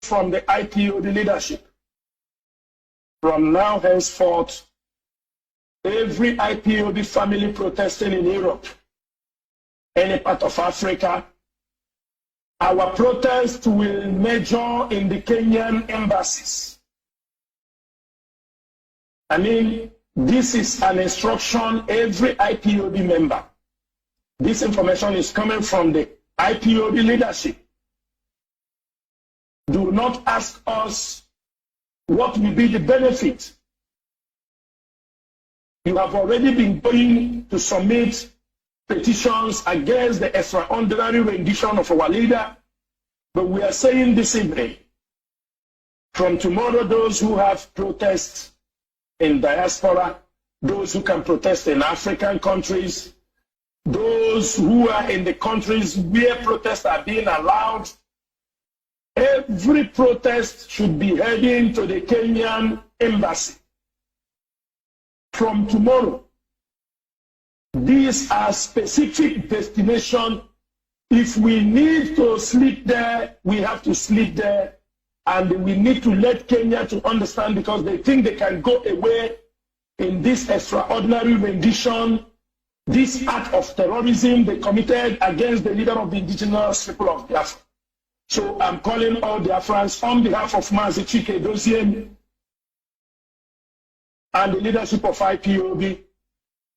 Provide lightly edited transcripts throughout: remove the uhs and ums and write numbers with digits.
from the IPOB leadership. From now henceforth, every IPOB family protesting in Europe, any part of Africa, our protest will major in the Kenyan embassies. I mean, this is an instruction every IPOB member. This information is coming from the IPOB leadership. Do not ask us what will be the benefit. You have already been going to submit petitions against the extraordinary rendition of our leader, but we are saying this evening, from tomorrow, those who have protests in diaspora, those who can protest in African countries, those who are in the countries where protests are being allowed, every protest should be heading to the Kenyan embassy. From tomorrow, these are specific destinations. If we need to sleep there, we have to sleep there. And we need to let Kenya to understand, because they think they can go away in this extraordinary rendition, this act of terrorism they committed against the leader of the indigenous people of Biafra. So I'm calling all Biafrans on behalf of Mazi Chike Doziem and the leadership of IPOB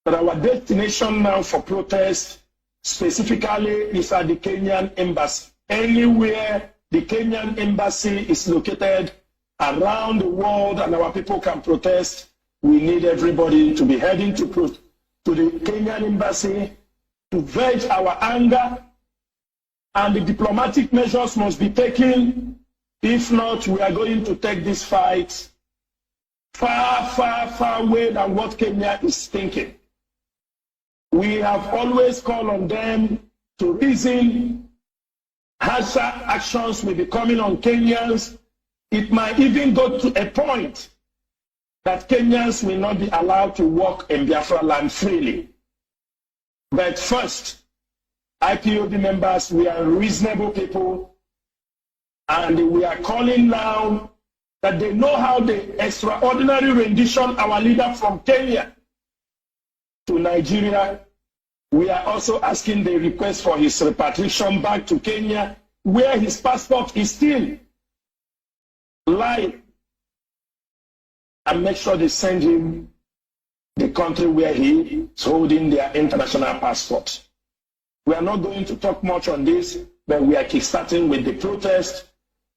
that our destination now for protest specifically is at the Kenyan embassy. Anywhere the Kenyan embassy is located around the world and our people can protest, we need everybody to be heading to the Kenyan embassy to vent our anger, and the diplomatic measures must be taken. If not, we are going to take this fight far, far, far away than what Kenya is thinking. We have always called on them to reason. Harsher actions will be coming on Kenyans. It might even go to a point that Kenyans will not be allowed to walk in Biafra land freely. But first, IPOB members, we are reasonable people, and we are calling now that they know how the extraordinary rendition our leader from Kenya to Nigeria. We are also asking the request for his repatriation back to Kenya, where his passport is still lying, and make sure they send him the country where he is holding their international passport. We are not going to talk much on this, but we are kickstarting with the protest.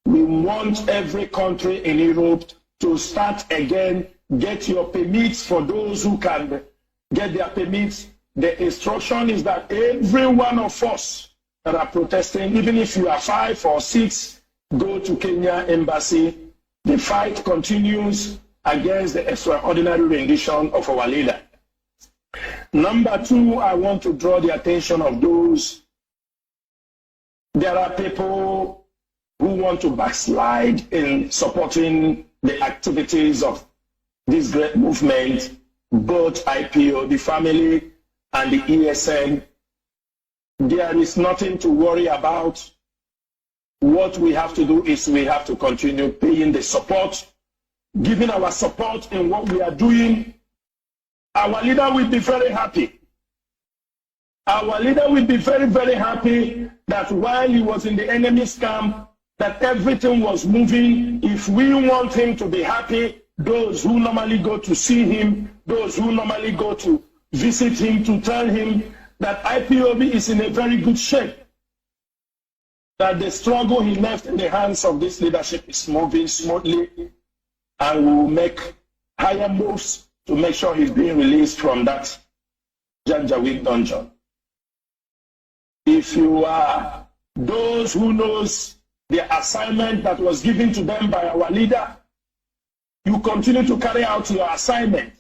We want every country in Europe to start again, get your permits for those who can get their permits. The instruction is that every one of us that are protesting, even if you are 5 or 6, go to Kenya embassy. The fight continues against the extraordinary rendition of our leader. Number 2, I want to draw the attention of those. There are people who want to backslide in supporting the activities of this great movement, both IPO, the family, and the ESN. There is nothing to worry about. What we have to do is we have to continue paying the support, giving our support in what we are doing. Our leader will be very happy. Our leader will be very, very happy that while he was in the enemy's camp, that everything was moving. If we want him to be happy, those who normally go to see him, those who normally go to visit him, to tell him that IPOB is in a very good shape, that the struggle he left in the hands of this leadership is moving smoothly, and we will make higher moves to make sure he's being released from that Janjaweed dungeon. If you are those who knows the assignment that was given to them by our leader, you continue to carry out your assignment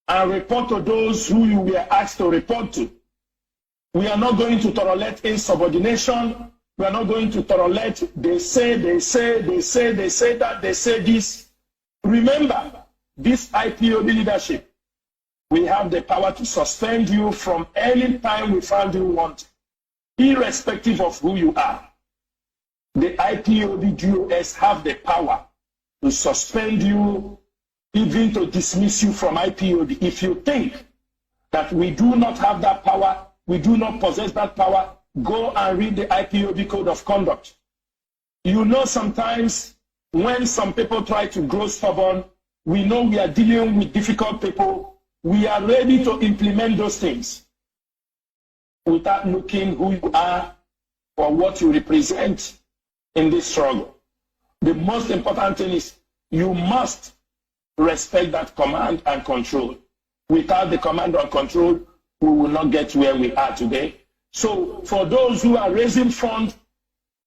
and report to those who you were asked to report to. We are not going to tolerate insubordination. We are not going to tolerate they say that, they say this. Remember, this IPOB leadership, we have the power to suspend you from any time we find you wanted, irrespective of who you are. the IPOB DOS have the power to suspend you, even to dismiss you from IPOB. If you think that we do not have that power, we do not possess that power, go and read the IPOB Code of Conduct. You know, sometimes when some people try to grow stubborn, we know we are dealing with difficult people. We are ready to implement those things without looking who you are or what you represent in this struggle. The most important thing is you must respect that command and control. Without the command and control, we will not get where we are today. So for those who are raising funds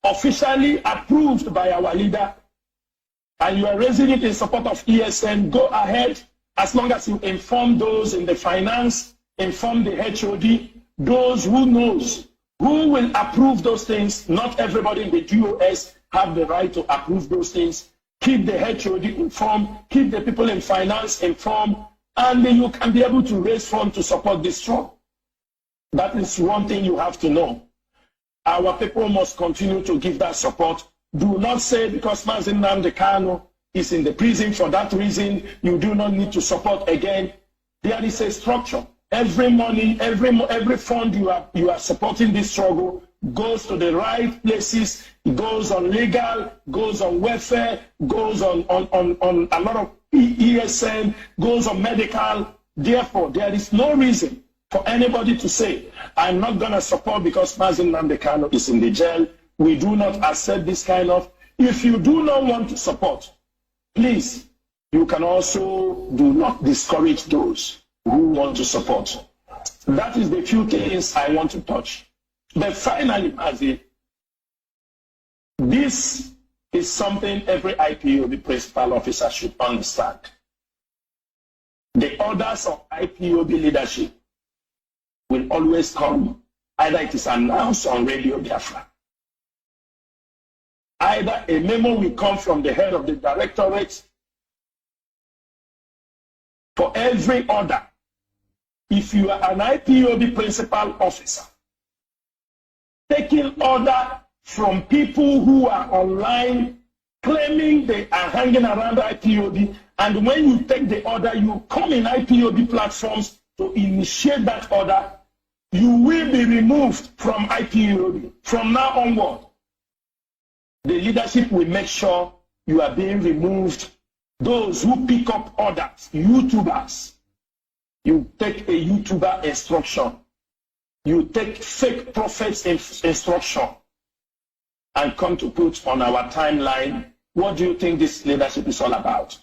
officially approved by our leader, and you are raising it in support of ESN, go ahead, as long as you inform those in the finance, inform the HOD, those who knows who will approve those things. Not everybody in the DOS have the right to approve those things. Keep the HOD informed, keep the people in finance informed, and then you can be able to raise funds to support this struggle. That is one thing you have to know. Our people must continue to give that support. Do not say because Mazi Nnamdi Kanu is in the prison for that reason, you do not need to support again. There is a structure. Every money, every fund you are supporting this struggle goes to the right places. It goes on legal, goes on welfare, goes on a lot of ESN, goes on medical. Therefore, there is no reason for anybody to say, I'm not going to support because Mazi Nnamdi Kanu is in the jail. We do not accept this kind of. If you do not want to support, please, you can also do not discourage those who want to support. That is the few things I want to touch. But finally, Mazi, this is something every IPOB principal officer should understand. The orders of IPOB leadership will always come, either it is announced on Radio Biafra, either a memo will come from the head of the directorate. For every order, if you are an IPOB principal officer, taking order from people who are online claiming they are hanging around IPOB, and when you take the order, you come in IPOB platforms to initiate that order, you will be removed from IPOB. From now onward, the leadership will make sure you are being removed. Those who pick up orders, YouTubers, you take a YouTuber instruction, you take fake prophets instruction, and come to put on our timeline, what do you think this leadership is all about?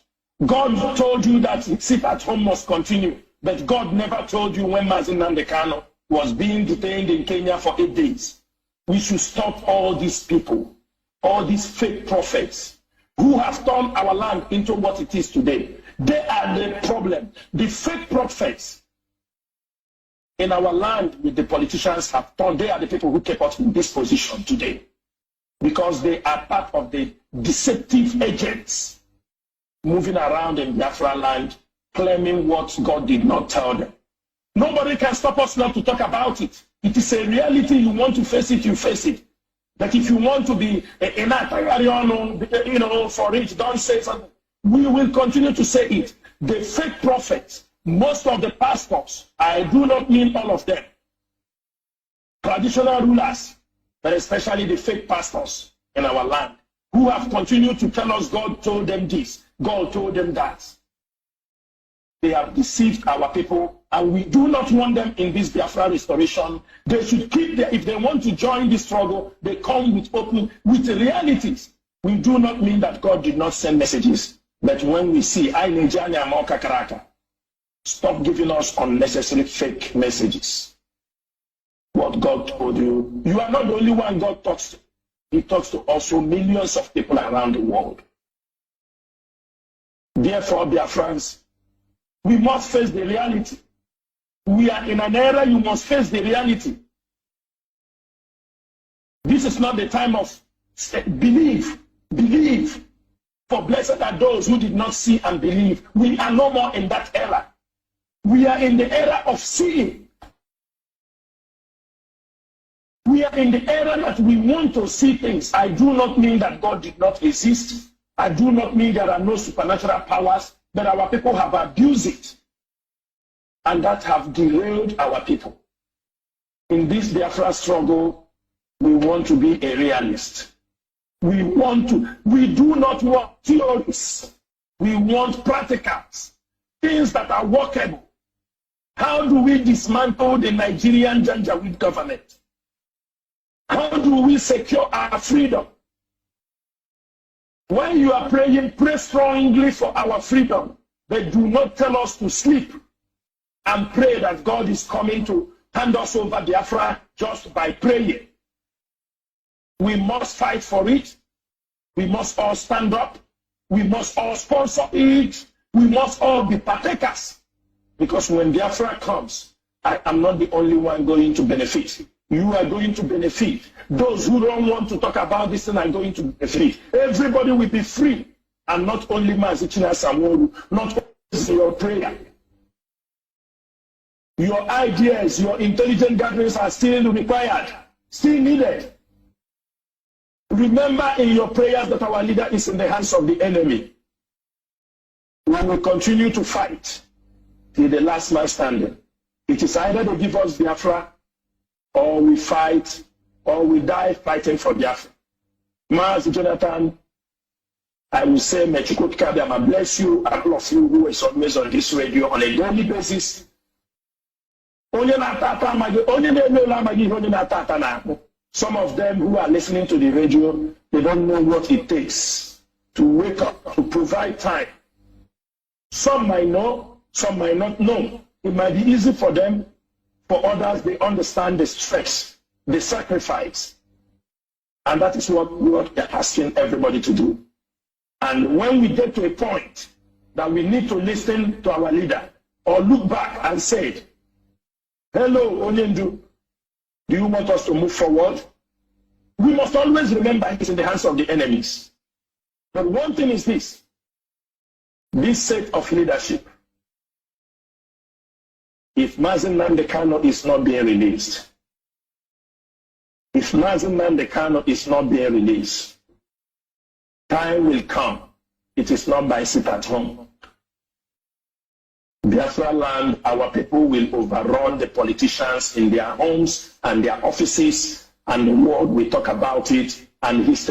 God told you that sit at home must continue, but God never told you when Mazi Nnamdi Kanu was being detained in Kenya for 8 days. We should stop all these people, all these fake prophets who have turned our land into what it is today. They are the problem. The fake prophets in our land with the politicians have turned, they are the people who kept us in this position today, because they are part of the deceptive agents moving around in Biafra land claiming what God did not tell them. Nobody can stop us not to talk about it. It is a reality. You want to face it, you face it. But if you want to be for it, don't say something. We will continue to say it. The fake prophets, most of the pastors, I do not mean all of them, traditional rulers, but especially the fake pastors in our land, who have continued to tell us God told them this, God told them that. They have deceived our people, and we do not want them in this Biafra restoration. They should keep their, if they want to join this struggle, they come with realities. We do not mean that God did not send messages, but when we see, stop giving us unnecessary fake messages. What God told you, you are not the only one God talks to. He talks to also millions of people around the world. Therefore, Biafrans, we must face the reality. We are in an era, you must face the reality. This is not the time of believe. For blessed are those who did not see and believe. We are no more in that era. We are in the era of seeing. We are in the era that we want to see things. I do not mean that God did not exist. I do not mean there are no supernatural powers, but our people have abused it. And that have derailed our people. In this Biafra struggle, we want to be a realist. We do not want theories. We want practicals, things that are workable. How do we dismantle the Nigerian Janjaweed government? How do we secure our freedom? When you are praying, pray strongly for our freedom, but do not tell us to sleep and pray that God is coming to hand us over Biafra just by praying. We must fight for it. We must all stand up. We must all sponsor it. We must all be partakers. Because when Biafra comes, I am not the only one going to benefit. You are going to benefit. Those who don't want to talk about this thing are going to benefit. Everybody will be free. And not only Mazi Chinasa Nworu, not only your prayer. Your ideas, your intelligent gatherings are still required, still needed. Remember in your prayers that our leader is in the hands of the enemy. We will continue to fight till the last man standing. It is either they give us Biafra, or we fight, or we die fighting for Biafra. Mazi Jonathan, I will say, Mechukwu Kabiama bless you, all of you who is always on this radio on a daily basis. Some of them who are listening to the radio, they don't know what it takes to wake up, to provide time. Some might know, some might not know. It might be easy for them. For others, they understand the stress, the sacrifice. And that is what we are asking everybody to do. And when we get to a point that we need to listen to our leader or look back and say, hello, Onyendu, do you want us to move forward? We must always remember it is in the hands of the enemies. But one thing is this set of leadership, if Mazi Nnamdi Kanu is not being released, time will come. It is not by sit at home. Biafra land, our people will overrun the politicians in their homes and their offices, and the world will talk about it, and history